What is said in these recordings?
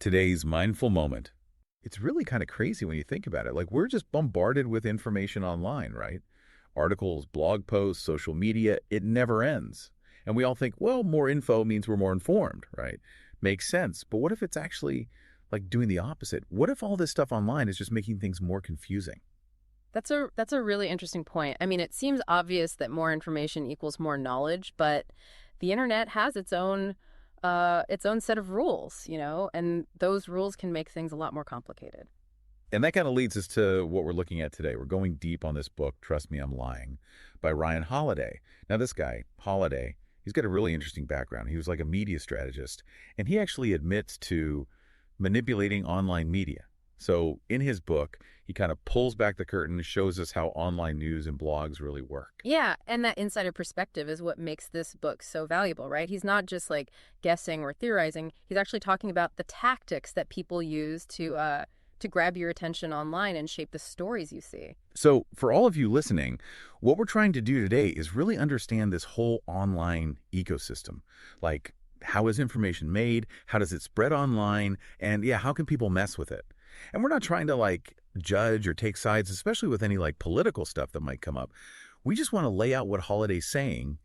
Today's mindful moment. It's really kind of crazy when you think about it. Like, we're just bombarded with information online, right? Articles, blog posts, social media, it never ends. And we all think, well, more info means we're more informed, right? Makes sense. But what if it's actually like doing the opposite? What if all this stuff online is just making things more confusing? That's a really interesting point. I mean, it seems obvious that more information equals more knowledge, but the internet has its own set of rules, and those rules can make things a lot more complicated. And that kind of leads us to what we're looking at today. We're going deep on this book, Trust Me, I'm Lying, by Ryan Holiday. Now, this guy, Holiday, he's got a really interesting background. He was like a media strategist, and he actually admits to manipulating online media. So in his book, he kind of pulls back the curtain and shows us how online news and blogs really work. Yeah, and that insider perspective is what makes this book so valuable, right? He's not just like guessing or theorizing. He's actually talking about the tactics that people use to grab your attention online and shape the stories you see. So for all of you listening, what we're trying to do today is really understand this whole online ecosystem. Like, how is information made? How does it spread online? And yeah, how can people mess with it? And we're not trying to like judge or take sides, especially with any like political stuff that might come up. We just want to lay out what Holiday's saying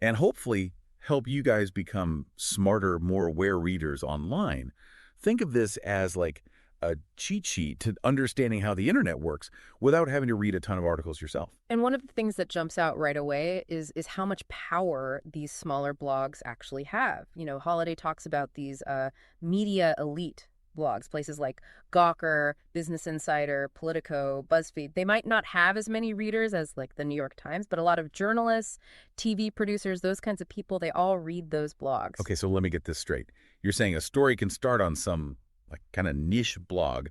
and hopefully help you guys become smarter, more aware readers online. Think of this as like a cheat sheet to understanding how the internet works without having to read a ton of articles yourself. And one of the things that jumps out right away is how much power these smaller blogs actually have. Holiday talks about these media elite blogs, places like Gawker, Business Insider, Politico, BuzzFeed. They might not have as many readers as like the New York Times, but a lot of journalists, TV producers, those kinds of people, they all read those blogs. Okay, so let me get this straight. You're saying a story can start on some like kind of niche blog,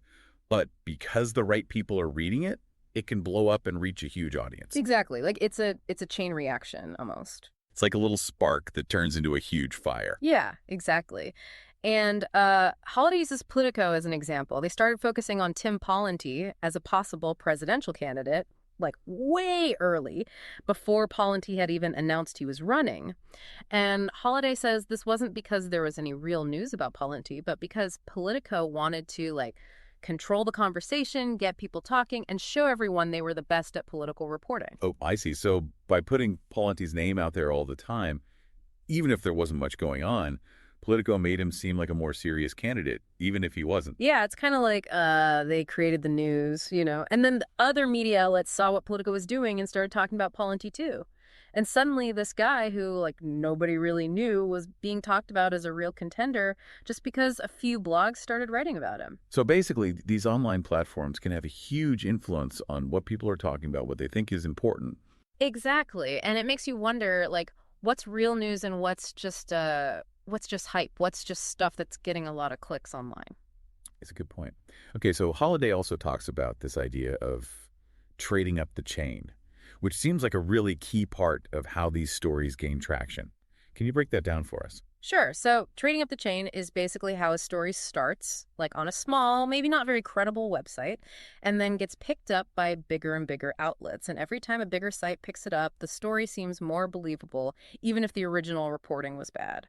but because the right people are reading it, it can blow up and reach a huge audience. Exactly. Like it's a chain reaction almost. It's like a little spark that turns into a huge fire. Yeah, exactly. And Holiday uses Politico as an example. They started focusing on Tim Pawlenty as a possible presidential candidate, like way early, before Pawlenty had even announced he was running. And Holiday says this wasn't because there was any real news about Pawlenty, but because Politico wanted to like control the conversation, get people talking, and show everyone they were the best at political reporting. Oh, I see. So by putting Pawlenty's name out there all the time, even if there wasn't much going on, Politico made him seem like a more serious candidate, even if he wasn't. Yeah, it's kind of like they created the news, and then the other media outlets saw what Politico was doing and started talking about Pawlenty too. And suddenly this guy who like nobody really knew was being talked about as a real contender just because a few blogs started writing about him. So basically, these online platforms can have a huge influence on what people are talking about, what they think is important. Exactly. And it makes you wonder like what's real news and what's just hype? What's just stuff that's getting a lot of clicks online? It's a good point. Okay, so Holiday also talks about this idea of trading up the chain, which seems like a really key part of how these stories gain traction. Can you break that down for us? Sure. So trading up the chain is basically how a story starts, like on a small, maybe not very credible website, and then gets picked up by bigger and bigger outlets. And every time a bigger site picks it up, the story seems more believable, even if the original reporting was bad.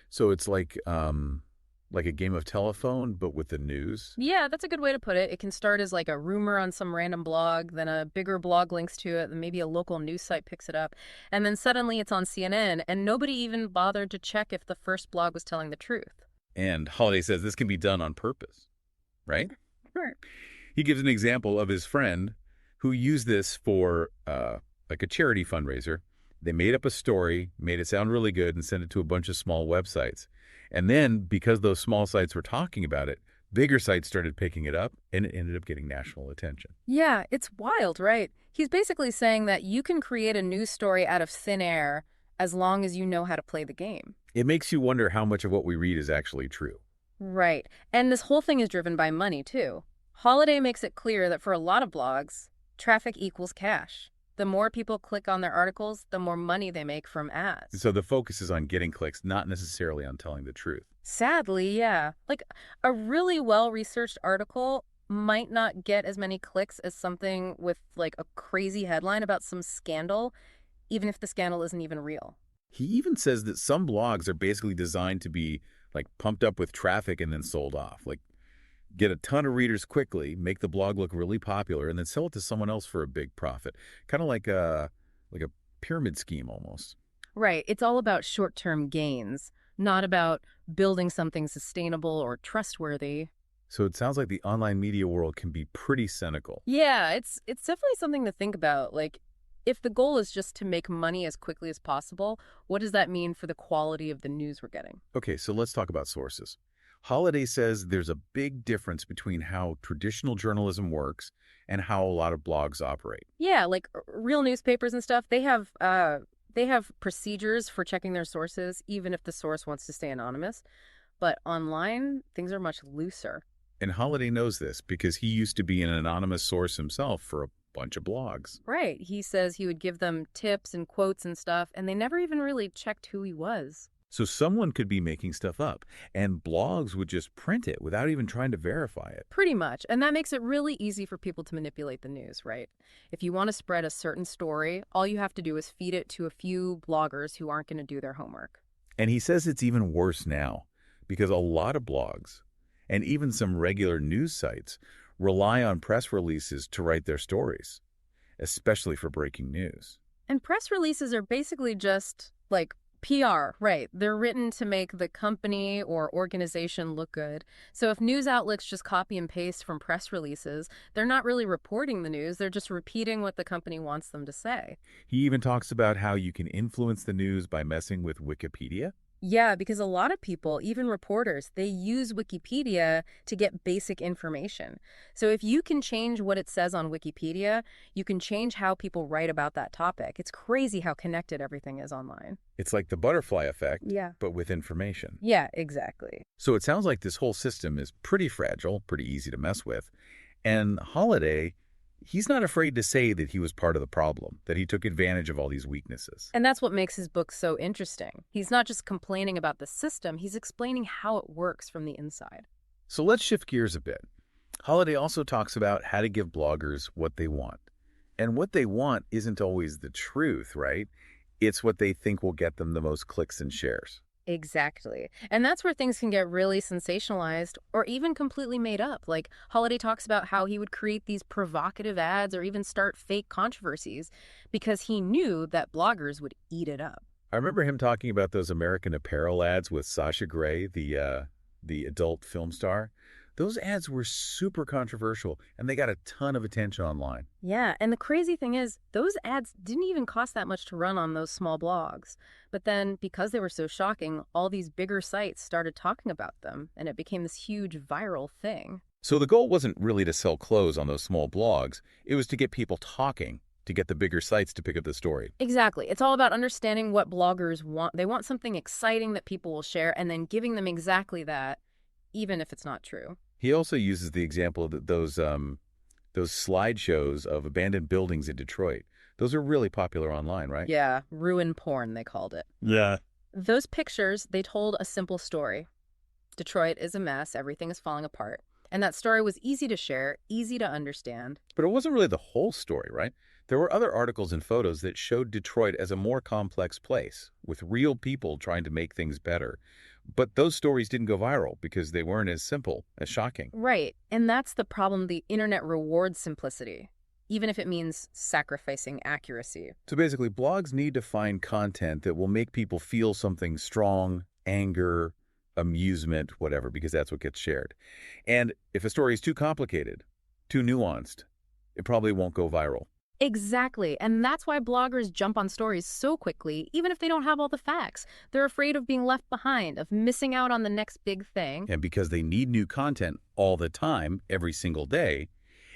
So it's like a game of telephone, but with the news. Yeah, that's a good way to put it. It can start as like a rumor on some random blog, then a bigger blog links to it, and maybe a local news site picks it up, and then suddenly it's on CNN, and nobody even bothered to check if the first blog was telling the truth. And Holiday says this can be done on purpose, right? Right. He gives an example of his friend who used this for like a charity fundraiser. They made up a story, made it sound really good, and sent it to a bunch of small websites. And then, because those small sites were talking about it, bigger sites started picking it up, and it ended up getting national attention. Yeah, it's wild, right? He's basically saying that you can create a news story out of thin air as long as you know how to play the game. It makes you wonder how much of what we read is actually true. Right. And this whole thing is driven by money, too. Holiday makes it clear that for a lot of blogs, traffic equals cash. The more people click on their articles, the more money they make from ads. So the focus is on getting clicks, not necessarily on telling the truth. Sadly, yeah. Like a really well-researched article might not get as many clicks as something with like a crazy headline about some scandal, even if the scandal isn't even real. He even says that some blogs are basically designed to be like pumped up with traffic and then sold off. Like get a ton of readers quickly, make the blog look really popular, and then sell it to someone else for a big profit. Kind of like a pyramid scheme almost. Right. It's all about short-term gains, not about building something sustainable or trustworthy. So it sounds like the online media world can be pretty cynical. Yeah, it's definitely something to think about. Like, if the goal is just to make money as quickly as possible, what does that mean for the quality of the news we're getting? Okay, so let's talk about sources. Holiday says there's a big difference between how traditional journalism works and how a lot of blogs operate. Yeah, like real newspapers and stuff, they have procedures for checking their sources, even if the source wants to stay anonymous. But online, things are much looser. And Holiday knows this because he used to be an anonymous source himself for a bunch of blogs. Right. He says he would give them tips and quotes and stuff, and they never even really checked who he was. So someone could be making stuff up, and blogs would just print it without even trying to verify it. Pretty much. And that makes it really easy for people to manipulate the news, right? If you want to spread a certain story, all you have to do is feed it to a few bloggers who aren't going to do their homework. And he says it's even worse now because a lot of blogs and even some regular news sites rely on press releases to write their stories, especially for breaking news. And press releases are basically just like PR, right? They're written to make the company or organization look good. So if news outlets just copy and paste from press releases, they're not really reporting the news, they're just repeating what the company wants them to say. He even talks about how you can influence the news by messing with Wikipedia. Yeah, because a lot of people, even reporters, they use Wikipedia to get basic information. So if you can change what it says on Wikipedia, you can change how people write about that topic. It's crazy how connected everything is online. It's like the butterfly effect, Yeah. but with information. Yeah, exactly. So it sounds like this whole system is pretty fragile, pretty easy to mess with. And Holiday, he's not afraid to say that he was part of the problem, that he took advantage of all these weaknesses. And that's what makes his book so interesting. He's not just complaining about the system, he's explaining how it works from the inside. So let's shift gears a bit. Holiday also talks about how to give bloggers what they want. And what they want isn't always the truth, right? It's what they think will get them the most clicks and shares. Exactly. And that's where things can get really sensationalized or even completely made up. Like Holiday talks about how he would create these provocative ads or even start fake controversies because he knew that bloggers would eat it up. I remember him talking about those American Apparel ads with Sasha Grey, the adult film star. Those ads were super controversial, and they got a ton of attention online. Yeah, and the crazy thing is, those ads didn't even cost that much to run on those small blogs. But then, because they were so shocking, all these bigger sites started talking about them, and it became this huge viral thing. So the goal wasn't really to sell clothes on those small blogs. It was to get people talking, to get the bigger sites to pick up the story. Exactly. It's all about understanding what bloggers want. They want something exciting that people will share, and then giving them exactly that, even if it's not true. He also uses the example of those slideshows of abandoned buildings in Detroit. Those are really popular online, right? Yeah, ruin porn, they called it. Yeah. Those pictures, they told a simple story. Detroit is a mess, everything is falling apart. And that story was easy to share, easy to understand. But it wasn't really the whole story, right? There were other articles and photos that showed Detroit as a more complex place, with real people trying to make things better. But those stories didn't go viral because they weren't as simple, as shocking. Right, and that's the problem. The internet rewards simplicity, even if it means sacrificing accuracy. So basically, blogs need to find content that will make people feel something strong, anger, amusement, whatever, because that's what gets shared. And if a story is too complicated, too nuanced, it probably won't go viral. Exactly, and that's why bloggers jump on stories so quickly, even if they don't have all the facts. They're afraid of being left behind, of missing out on the next big thing. And because they need new content all the time, every single day,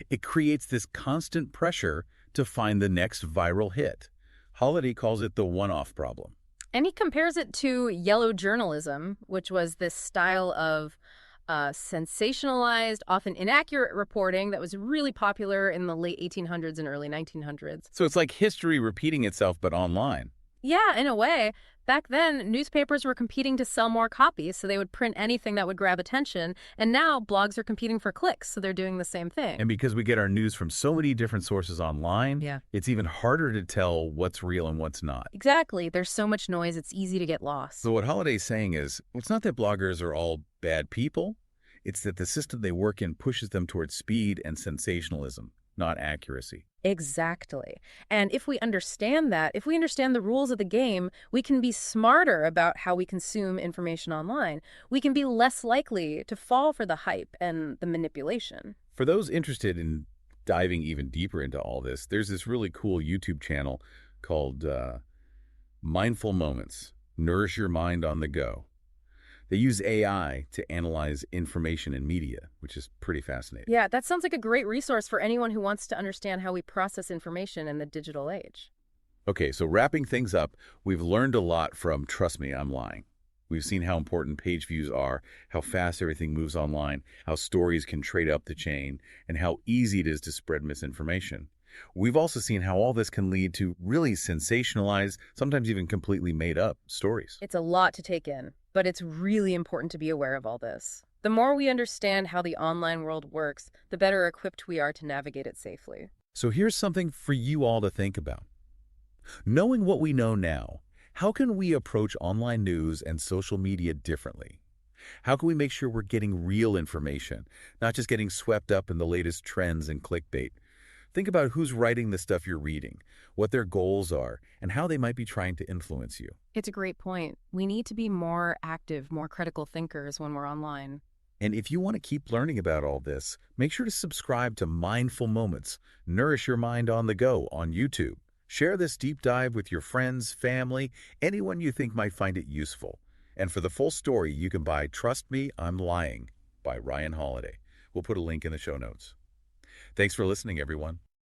it creates this constant pressure to find the next viral hit. Holiday calls it the one-off problem. And he compares it to yellow journalism, which was this style of sensationalized, often inaccurate reporting that was really popular in the late 1800s and early 1900s. So it's like history repeating itself, but online. Yeah, in a way. Back then, newspapers were competing to sell more copies, so they would print anything that would grab attention. And now blogs are competing for clicks, so they're doing the same And thing. because we get our news from so many different sources online, Yeah. it's even harder to tell what's real and what's not. Exactly. There's so much noise, it's easy to get So lost. what Holiday's saying is, well, it's not that bloggers are all bad people. It's that the system they work in pushes them towards speed and sensationalism, not accuracy. Exactly. And if we understand that, if we understand the rules of the game, we can be smarter about how we consume information online. We can be less likely to fall for the hype and the manipulation. For those interested in diving even deeper into all this, there's this really cool YouTube channel called Mindful Moments, Nourish Your Mind on the Go. They use AI to analyze information in media, which is pretty fascinating. Yeah, that sounds like a great resource for anyone who wants to understand how we process information in the digital age. Okay, so wrapping things up, we've learned a lot from Trust Me, I'm Lying. We've seen how important page views are, how fast everything moves online, how stories can trade up the chain, and how easy it is to spread misinformation. We've also seen how all this can lead to really sensationalized, sometimes even completely made up stories. It's a lot to take in, but it's really important to be aware of all this. The more we understand how the online world works, the better equipped we are to navigate it safely. So here's something for you all to think about. Knowing what we know now, how can we approach online news and social media differently? How can we make sure we're getting real information, not just getting swept up in the latest trends and clickbait? Think about who's writing the stuff you're reading, what their goals are, and how they might be trying to influence you. It's a great point. We need to be more active, more critical thinkers when we're online. And if you want to keep learning about all this, make sure to subscribe to Mindful Moments, Nourish Your Mind on the Go on YouTube. Share this deep dive with your friends, family, anyone you think might find it useful. And for the full story, you can buy Trust Me, I'm Lying by Ryan Holiday. We'll put a link in the show notes. Thanks for listening, everyone.